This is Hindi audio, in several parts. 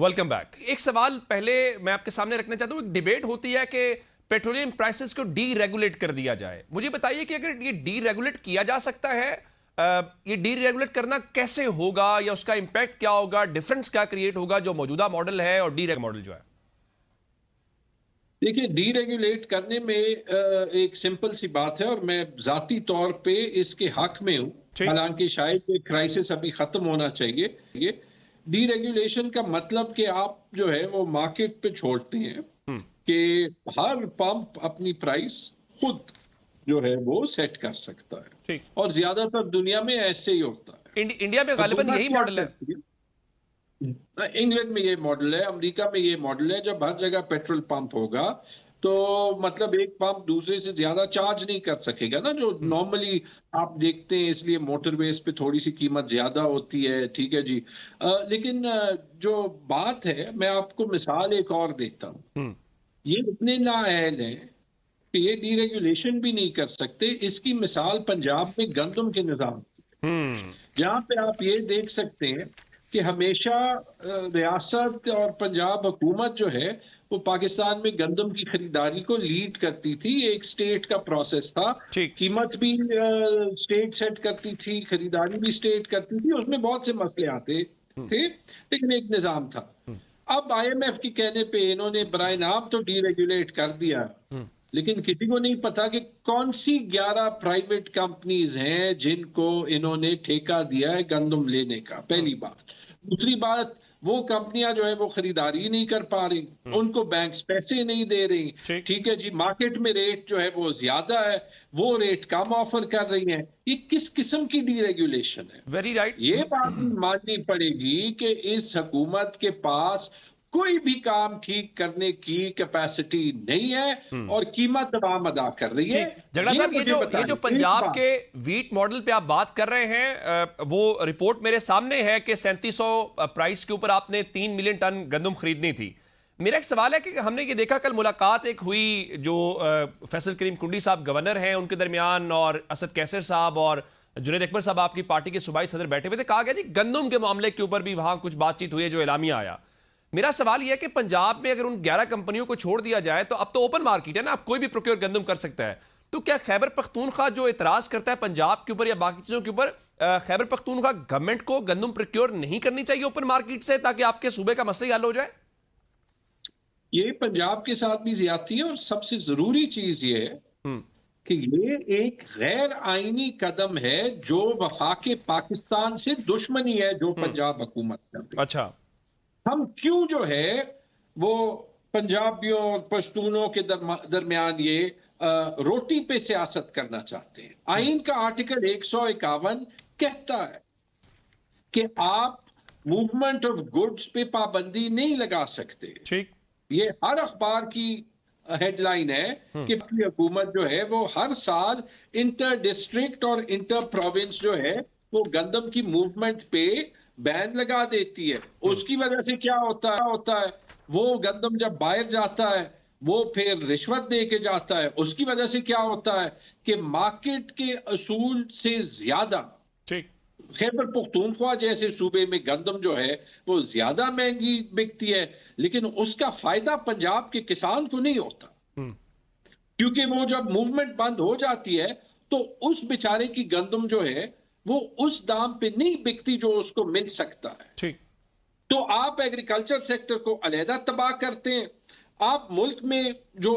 Welcome back. एक सवाल पहले मैं आपके सामने रखना चाहता हूँ। एक डिबेट होती है कि पेट्रोलियम प्राइसेस को डी रेगुलेट कर दिया जाए। मुझे बताइए कि अगर ये डी रेगुलेट किया जा सकता है, ये डी रेगुलेट करना कैसे होगा या उसका इंपैक्ट क्या होगा, डिफरेंस क्या क्रिएट होगा जो मौजूदा मॉडल है और डी रेग मॉडल जो है। देखिए, डीरेगुलेट करने में एक सिंपल सी बात है और मैं जाती तौर पे इसके हक में हूँ। ठीक। हालांकि शायद ये क्राइसिस अभी खत्म होना चाहिए। ये डीरेगुलेशन का मतलब कि आप जो है वो मार्केट पे छोड़ते हैं हम्म। कि हर पंप अपनी प्राइस खुद जो है वो सेट कर सकता है। ठीक। और ज्यादातर दुनिया में ऐसे ही होता है। इंडिया में गालिबन हुकूमत यही क्या मॉडल है। करती है? इंग्लैंड में ये मॉडल है, अमेरिका में ये मॉडल है। जब हर जगह पेट्रोल पंप होगा तो मतलब एक पंप दूसरे से ज्यादा चार्ज नहीं कर सकेगा ना, जो नॉर्मली आप देखते हैं। इसलिए मोटरवेज पे थोड़ी सी कीमत ज्यादा होती है, ठीक है जी। लेकिन जो बात है, मैं आपको मिसाल एक और देता हूँ। हम्म। ये इतने नाअहल हैं कि ये डीरेगुलेशन भी नहीं कर सकते। इसकी मिसाल पंजाब में गंदम के निजाम, हम्म। जहां पे आप ये देख सकते हैं कि हमेशा रियासत और पंजाब हुकूमत जो है वो पाकिस्तान में गंदम की खरीदारी को लीड करती थी। ये एक स्टेट का प्रोसेस था। ठीक। कीमत भी स्टेट सेट करती थी, खरीदारी भी स्टेट करती थी। उसमें बहुत से मसले आते हम्म। थे, लेकिन एक निजाम था। हम्म। अब आईएमएफ के कहने पे इन्होंने बराए नाम तो डीरेगुलेट कर दिया, हम्म। लेकिन किसी को नहीं पता कि कौन सी 11 प्राइवेट कंपनीज हैं जिनको इन्होंने ठेका दिया है गंदम लेने का, पहली बात। दूसरी बात, वो कंपनियां जो है वो खरीदारी नहीं कर पा रही, उनको बैंक्स पैसे नहीं दे रही। ठीक। ठीक है जी, मार्केट में रेट जो है वो ज्यादा है, वो रेट कम ऑफर कर रही हैं। ये किस किस्म की डीरेगुलेशन है? Very right. ये बात भी माननी पड़ेगी कि इस हुकूमत के पास कोई भी काम ठीक करने की कैपेसिटी नहीं है और कीमत तमाम अदा कर रही है। ठीक। झगड़ा ये साहब, ये मुझे जो बताइए एक पंजाब बात। के वीट मॉडल पे आप बात कर रहे हैं, वो रिपोर्ट मेरे सामने है कि 3700 प्राइस के ऊपर आपने 3 मिलियन टन गंदम खरीदनी थी। मेरा एक सवाल है कि हमने ये देखा, कल मुलाकात एक हुई जो फैसल करीम कुंडी साहब गवर्नर हैं उनके दरमियान, और असद कैसर साहब और जुनैद अकबर साहब आपकी पार्टी के सूबाई सदर बैठे हुए थे। कहा गया जी गंदम के मामले के ऊपर भी वहां कुछ बातचीत हुई है, जो एलामिया आया। मेरा सवाल यह है कि पंजाब में अगर उन 11 कंपनियों को छोड़ दिया जाए तो अब तो ओपन मार्केट है ना, अब कोई भी प्रोक्योर गंदम कर सकता है। तो क्या खैबर पख्तूनख्वा जो इतराज करता है पंजाब के ऊपर या बाकी चीजों के ऊपर, खैबर पख्तूनख्वा गवर्नमेंट को गंदम प्रोक्योर नहीं करनी चाहिए ओपन मार्केट से, ताकि आपके सूबे का मसला हल हो जाए? ये पंजाब के साथ भी ज्यादती है और सबसे जरूरी चीज ये है हम्म। कि ये एक गैर आईनी कदम है जो वफाक पाकिस्तान से दुश्मनी है, जो हम्म। पंजाब हुकूमत कर रही है। अच्छा। हम क्यों जो है वो पंजाबियों और पश्तूनों के दरमियान ये रोटी पे सियासत करना चाहते हैं? आइन का आर्टिकल 151 कहता है कि आप मूवमेंट ऑफ गुड्स पे पाबंदी नहीं लगा सकते। ठीक। ये हर अखबार की हेडलाइन है कि अपनी हुकूमत जो है वो हर साल इंटर डिस्ट्रिक्ट और इंटर प्रोविंस जो है वो गंदम की मूवमेंट पे बैन लगा देती है। उसकी वजह से क्या होता है, वो गंदम जब बाहर जाता है वो फिर रिश्वत दे के जाता है। उसकी वजह से क्या होता है कि मार्केट के असूल से ज्यादा ठीक। खैबर पुख्तूनख्वा जैसे सूबे में गंदम जो है वो ज्यादा महंगी बिकती है, लेकिन उसका फायदा पंजाब के किसान को नहीं होता, हम्म। क्योंकि वो जब मूवमेंट बंद हो जाती है तो उस बेचारे की गंदम जो है वो उस दाम पे नहीं बिकती जो उसको मिल सकता है। ठीक। तो आप एग्रीकल्चर सेक्टर को अलहदा तबाह करते हैं, आप मुल्क में जो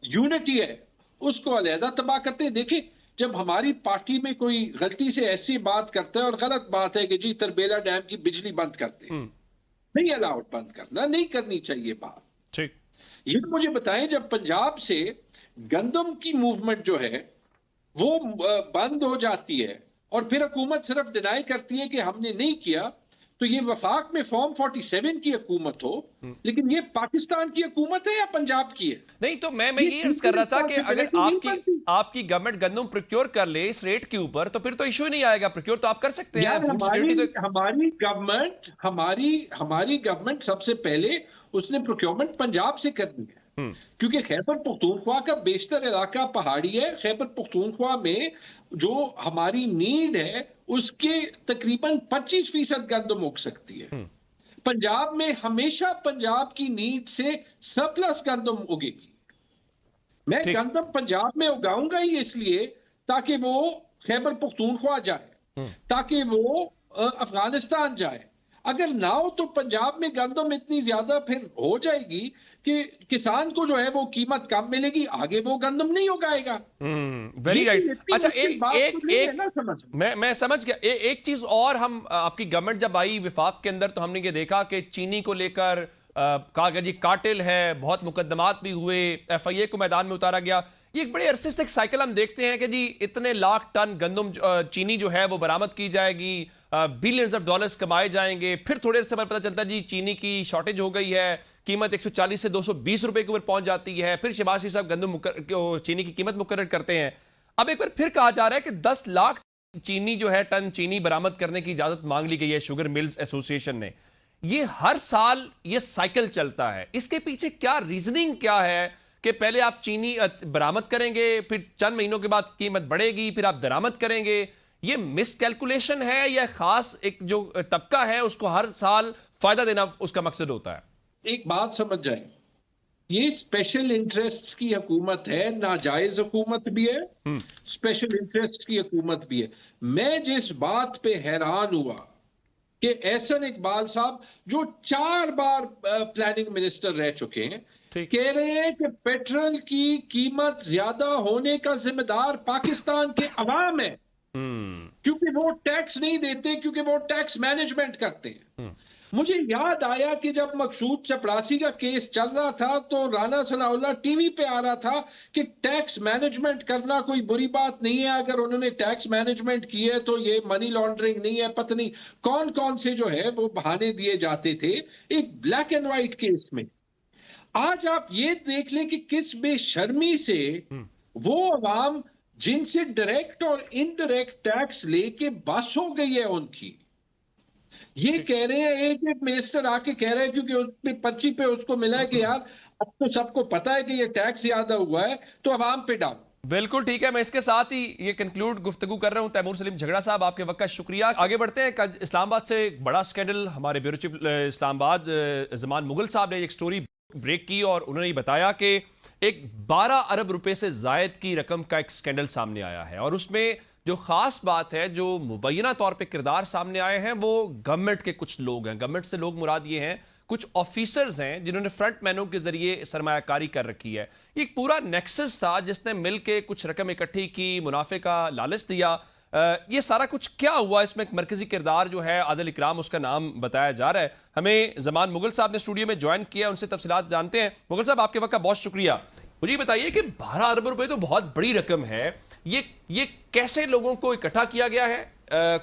यूनिटी है उसको अलहदा तबाह करते हैं। देखिए, जब हमारी पार्टी में कोई गलती से ऐसी बात करता है, और गलत बात है कि जी तरबेला डैम की बिजली बंद करते हैं, हम्म। नहीं अलाउड, बंद करना नहीं करनी चाहिए बात। ठीक। ये तो मुझे बताएं, जब पंजाब से गंदम की मूवमेंट जो है वो बंद हो जाती है और फिर हुकूमत सिर्फ डिनाई करती है कि हमने नहीं किया, तो ये वफाक में फॉर्म 47 की हुकूमत हो, लेकिन ये पाकिस्तान की हुकूमत है या पंजाब की है? नहीं, तो मैं ये ये अर्ज कर किसकी रहा था कि अगर रिस्पॉन्सिबिलिटी नहीं आपकी बनती? आपकी गवर्नमेंट गंदम प्रोक्योर कर ले इस रेट के ऊपर, तो फिर तो इशू ही नहीं आएगा। प्रोक्योर तो आप कर सकते हैं, यार, फूड सिक्योरिटी तो। हमारी गवर्नमेंट सबसे पहले उसने प्रोक्योरमेंट पंजाब से करनी है, क्योंकि खैबर पुख्तूनख्वा का बेशतर इलाका पहाड़ी है। खैबर पुख्तूनख्वा में जो हमारी नीड है उसके तकरीबन 25% गंदम उग सकती है। पंजाब में हमेशा पंजाब की नीड से सरप्लस गंदम उगेगी। मैं ठीक। गंदम पंजाब में उगाऊंगा ही इसलिए ताकि वो खैबर पख्तूनख्वा जाए, ताकि वो अफगानिस्तान जाए। अगर ना हो तो पंजाब में गंदम इतनी ज्यादा फिर हो जाएगी कि किसान को जो है वो कीमत कम मिलेगी, आगे वो गंदम नहीं उगाएगा। वेरी ये राइट। कोई इतनी अच्छा, मुश्किल एक बात एक तो नहीं है एक ना समझ में। मैं समझ गया। एक चीज और, हम आपकी गवर्नमेंट जब आई विफाक के अंदर तो हमने ये देखा कि चीनी को लेकर कहा गया जी काटिल है, बहुत मुकदमात भी हुए, एफआईए को मैदान में उतारा गया। ये एक बड़े अरसे से एक साइकिल हम देखते हैं कि जी इतने लाख टन गंदम चीनी जो है वो बरामद की जाएगी, बिलियंस ऑफ डॉलर्स कमाए जाएंगे, फिर थोड़े अरसे बाद पता चलता है जी चीनी की शॉर्टेज हो गई है, कीमत 140 से 220 रुपए के ऊपर पहुंच जाती है, फिर शहबाज शरीफ साहब चीनी की कीमत मुकर्रर करते हैं। अब एक बार फिर कहा जा रहा है कि 10 लाख चीनी जो है टन चीनी बरामद करने की इजाजत मांग ली गई है शुगर मिल्स एसोसिएशन ने। ये हर साल ये साइकिल चलता है, इसके पीछे क्या रीजनिंग क्या है कि पहले आप चीनी बरामद करेंगे, फिर चंद महीनों के बाद कीमत बढ़ेगी, फिर आप दरामद करेंगे? ये मिसकैलकुलेशन है या खास एक जो तबका है उसको हर साल फायदा देना उसका मकसद होता है? एक बात समझ जाए, ये स्पेशल इंटरेस्ट्स की हुकूमत है, नाजायज हुकूमत भी है, स्पेशल इंटरेस्ट की हुकूमत भी है। मैं जिस बात पे हैरान हुआ कि एहसन इकबाल साहब जो 4 बार प्लानिंग मिनिस्टर रह चुके हैं, कह रहे हैं कि पेट्रोल की कीमत ज्यादा होने का जिम्मेदार पाकिस्तान के अवाम है, क्योंकि वो टैक्स नहीं देते, क्योंकि वो टैक्स मैनेजमेंट करते हैं। मुझे याद आया कि जब मकसूद चपरासी का केस चल रहा था तो राना सनाउल्लाह टीवी पे आ रहा था कि टैक्स मैनेजमेंट करना कोई बुरी बात नहीं है, अगर उन्होंने टैक्स मैनेजमेंट की है तो ये मनी लॉन्ड्रिंग नहीं है, पता नहीं कौन कौन से जो है वो बहाने दिए जाते थे एक ब्लैक एंड व्हाइट केस में। आज आप ये देख लें कि किस बेशर्मी से वो अवाम जिनसे डायरेक्ट और इनडायरेक्ट टैक्स लेके बस हो गई है उनकी, ये कह रहे हैं, एक मिनिस्टर आके कह रहे हैं क्योंकि उसपे पर्ची पे उसको मिला है कि यार अब तो सबको पता है कि ये टैक्स ज्यादा हुआ है तो अवाम पे डालो। बिल्कुल ठीक है। मैं इसके साथ ही ये कंक्लूड गुफ्तगू कर रहा हूं। तैमूर सलीम झगड़ा साहब, आपके वक्त का शुक्रिया। आगे बढ़ते हैं। इस्लामाबाद से एक बड़ा स्कैंडल, हमारे ब्यूरो चीफ इस्लामाबाद जमान मुगल साहब ने एक स्टोरी ब्रेक की और उन्होंने ये बताया कि एक 12 अरब रुपए से जायद की रकम का एक स्कैंडल सामने आया है और उसमें जो खास बात है, जो मुबैना तौर पे किरदार सामने आए हैं, वो गवर्नमेंट के कुछ लोग हैं। गवर्नमेंट से लोग मुराद ये हैं कुछ ऑफिसर्स हैं जिन्होंने फ्रंट मैनों के जरिए सरमायाकारी कर रखी है। एक पूरा नेक्सस था जिसने मिल के कुछ रकम इकट्ठी की, मुनाफे का लालच दिया। ये सारा कुछ क्या हुआ? इसमें एक मरकजी किरदार जो है आदिल इकराम, उसका नाम बताया जा रहा है। हमें जमान मुगल साहब ने स्टूडियो में ज्वाइन किया, उनसे तफसीलात जानते हैं। मुगल साहब, आपके वक्त का बहुत शुक्रिया। मुझे बताइए कि 12 अरब रुपए तो बहुत बड़ी रकम है, ये कैसे लोगों को इकट्ठा किया गया है?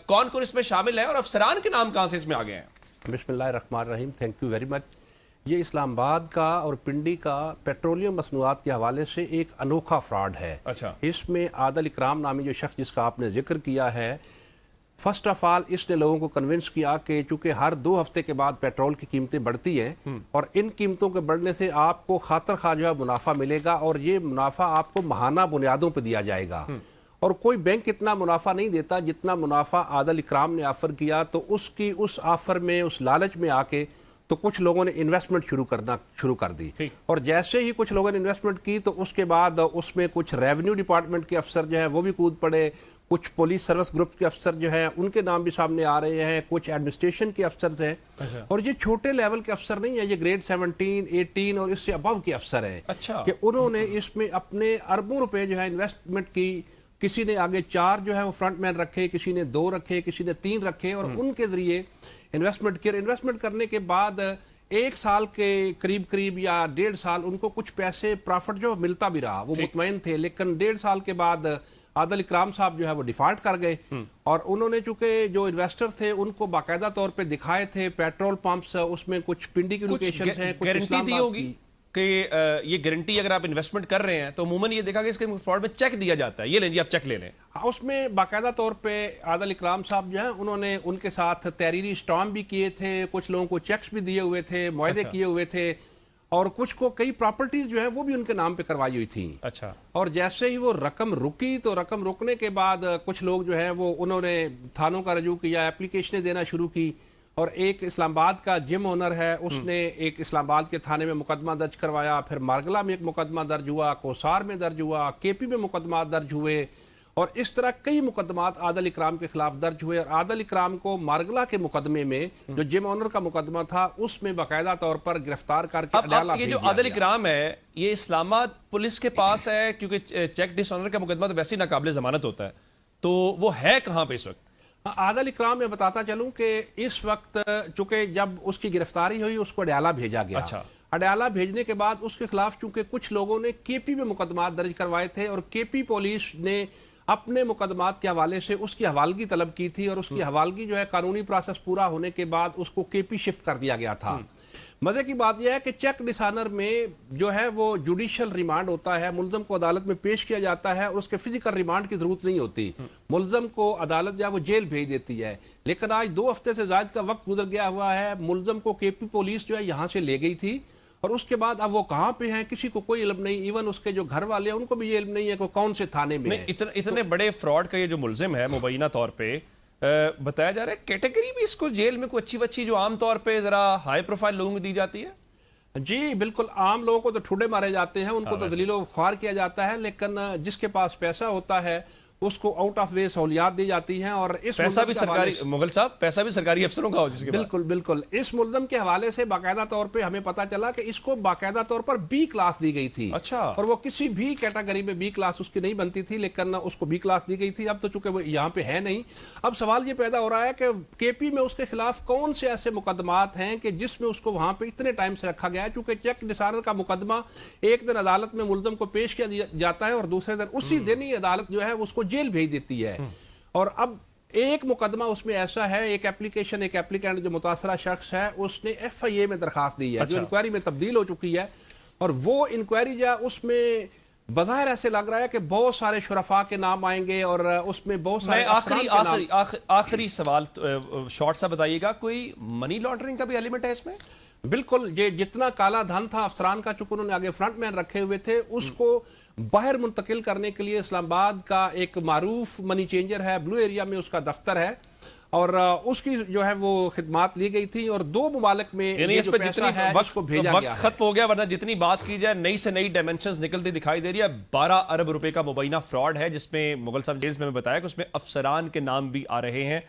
कौन कौन इसमें शामिल है और अफसरान के नाम कहां से इसमें आ गए हैं? बिस्मिल्लाहिर्रहमानिर्रहीम, थैंक यू वेरी मच। ये इस्लामाबाद का और पिंडी का पेट्रोलियम मसनूआत के हवाले से एक अनोखा फ्रॉड है। अच्छा। इसमें आदिल इकराम नामी जो शख्स जिसका आपने जिक्र किया है, फर्स्ट ऑफ ऑल इसने लोगों को कन्विंस किया कि चूंकि हर 2 हफ्ते के बाद पेट्रोल की कीमतें बढ़ती हैं और इन कीमतों के बढ़ने से आपको खातर खा जो है मुनाफा मिलेगा और ये मुनाफा आपको माहाना बुनियादों पर दिया जाएगा और कोई बैंक इतना मुनाफा नहीं देता जितना मुनाफा आदिल इकराम ने ऑफर किया। तो उसकी उस ऑफर में, उस लालच में आके तो कुछ लोगों ने इन्वेस्टमेंट शुरू कर दी और जैसे ही कुछ लोगों ने इन्वेस्टमेंट की तो उसके बाद उसमें कुछ रेवेन्यू डिपार्टमेंट के अफसर जो हैं वो भी कूद पड़े, कुछ पुलिस सर्विस ग्रुप के अफसर जो हैं उनके नाम भी सामने आ रहे हैं, कुछ एडमिनिस्ट्रेशन के अफसर हैं। अच्छा। और ये छोटे लेवल के अफसर नहीं है, ये ग्रेड 17, 18 और इससे अबव के अफसर हैं। अच्छा। कि उन्होंने इसमें अपने अरबों रुपए जो है इन्वेस्टमेंट की। किसी ने आगे 4 जो है वो फ्रंट मैन रखे, किसी ने 2 रखे, किसी ने 3 रखे और उनके जरिए इन्वेस्टमेंट किया। इन्वेस्टमेंट करने के बाद 1 साल के करीब या 1.5 साल उनको कुछ पैसे प्रॉफिट जो मिलता भी रहा, वो मुतमईन थे। लेकिन 1.5 साल के बाद आदिल इकराम साहब जो है वो डिफॉल्ट कर गए और उन्होंने चूंकि जो इन्वेस्टर थे उनको बाकायदा तौर पे दिखाए थे पेट्रोल पंप्स, उसमें कुछ पिंडी की लोकेशन है, कुछ गारंटी दी होगी कि ये गारंटी अगर आप इन्वेस्टमेंट कर रहे हैं तो अमूमन ये देखा कि इसके फ्रॉड में चेक दिया जाता है, ये लें जी आप चेक ले लें। उसमें बाकायदा तौर पे आदिल इकराम साहब जो है उन्होंने उनके साथ तहरीरी स्टाम्प भी किए थे, कुछ लोगों को चेक्स भी दिए हुए थे, मुआहदे किए हुए थे और कुछ को कई प्रॉपर्टीज जो है वो भी उनके नाम पे करवाई हुई थी। अच्छा। और जैसे ही वो रकम रुकी तो रकम रुकने के बाद कुछ लोग जो है वो उन्होंने थानों का रजू किया, एप्लीकेशनें देना शुरू की और एक इस्लामाबाद का जिम ओनर है, उसने एक इस्लामाबाद के थाने में मुकदमा दर्ज करवाया, फिर मारगला में एक मुकदमा दर्ज हुआ, कोसार में दर्ज हुआ, केपी में मुकदमा दर्ज हुए, और इस तरह कई मुकदमात आदल इकराम के खिलाफ दर्ज हुए। और आदल इकराम को मारगला के मुकदमे में, जो जिम ओनर का मुकदमा था, उसमें बाकायदा तौर पर गिरफ्तार करके अदालत अब ये जो आदल इकराम है, ये इस्लामाबाद पुलिस के पास है, क्योंकि चेक डिसऑनर का मुकदमा तो वैसे ही नाकाबिले जमानत होता है, तो वो है कहाँ पे इस वक्त? आदल इकराम में बताता चलूं कि इस वक्त चूंकि जब उसकी गिरफ्तारी हुई उसको अडयाला भेजा गया। अच्छा। अडयाला भेजने के बाद उसके खिलाफ चूंकि कुछ लोगों ने केपी में मुकदमात दर्ज करवाए थे और केपी पुलिस ने अपने मुकदमात के हवाले से उसकी हवालगी तलब की थी, और उसकी हवालगी जो है कानूनी प्रोसेस पूरा होने के बाद उसको केपी शिफ्ट कर दिया गया था। मजे की बात यह है कि चेक डिसऑनर में जो है वो जुडिशियल रिमांड होता है, मुलजम को अदालत में पेश किया जाता है और उसके फिजिकल रिमांड की जरूरत नहीं होती, मुलजम को अदालत जो है वो जेल भेज देती है। लेकिन आज 2 हफ्ते से ज्यादा का वक्त गुजर गया हुआ है, मुलजम को केपी पुलिस जो है यहाँ से ले गई थी, और उसके बाद अब वो कहाँ पे हैं किसी को कोई इल्म नहीं, इवन उसके जो घर वाले हैं उनको भी ये इल्म नहीं है कि कौन से थाने में है। इतने बड़े फ्रॉड का ये जो मुलजिम है मुबैना तौर पे बताया जा रहा है, कैटेगरी भी इसको जेल में कोई अच्छी बच्ची जो आम तौर पे जरा हाई प्रोफाइल लोगों को दी जाती है? जी बिल्कुल, आम लोगों को तो ठुडे मारे जाते हैं, उनको तो दलीलो ख्वार किया जाता है, लेकिन जिसके पास पैसा होता है उसको आउट ऑफ वे सहूलियात दी जाती हैं। और इस पैसा भी सरकारी, मुगल साहब, पैसा भी सरकारी अफसरों का हो जिसके बिल्कुल बिल्कुल, इस मुलजम के हवाले से बाकायदा तौर पे हमें पता चला कि इसको बाकायदा तौर पर बी क्लास दी गई थी। अच्छा। और वो किसी भी कैटेगरी में बी क्लास उसकी नहीं बनती थी, लेकिन उसको बी क्लास दी गई थी। अब तो चूंकि वो यहाँ पे है नहीं, अब सवाल ये पैदा हो रहा है कि केपी में उसके खिलाफ कौन से ऐसे मुकदमात हैं कि जिसमें उसको वहां पे इतने टाइम से रखा गया है। चूंकि चेक डिसऑनर का मुकदमा एक दिन अदालत में मुलजम को पेश किया जाता है और दूसरे दिन उसी दिन ही अदालत जो है उसको जेल भेज देती है। और अब एक मुकदमा उसमें ऐसा है, एक एप्लीकेंट जो मुतासरा शख्स है उसने FIA में दरखास्त दी है। अच्छा। जो इंक्वायरी में तब्दील हो चुकी है, और वो इंक्वायरी जो उसमें बज़ाहिर ऐसे लग रहा है कि बहुत सारे शुरफा के नाम आएंगे और उसमें बहुत सारे आखिरी सवाल शॉर्ट सा बताइएगा, कोई मनी लॉन्ड्रिंग का भी एलिमेंट है इसमें? बिल्कुल, ये जितना काला धन था अफसरान का, चूंकि उन्होंने आगे फ्रंट मैन रखे हुए थे, उसको बाहर मुंतकिल करने के लिए इस्लामाबाद का एक मारूफ मनी चेंजर है, ब्लू एरिया में उसका दफ्तर है, और उसकी जो है वो खिदमात ली गई थी, और 2 मुमालिक में ये जो पैसा है उसको भेजा गया है। खत्म हो गया, वरना जितनी बात की जाए नई से नई डायमेंशंस निकलती दिखाई दे रही है। 12 अरब रुपए का मुबैना फ्रॉड है, जिसमें मुगल साहब जेल्स में बताया कि उसमें अफसरान के नाम भी आ रहे हैं।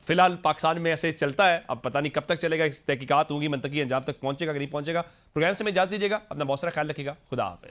फिलहाल पाकिस्तान में ऐसे चलता है, अब पता नहीं कब तक चलेगा, इस तहकीकात होंगी, मंतकी अंजाम तक पहुंचेगा कि नहीं पहुंचेगा। प्रोग्राम से मैं इजाजत दीजिएगा, अपना बहुत सारा ख्याल रखिएगा, खुदा हाफिज़।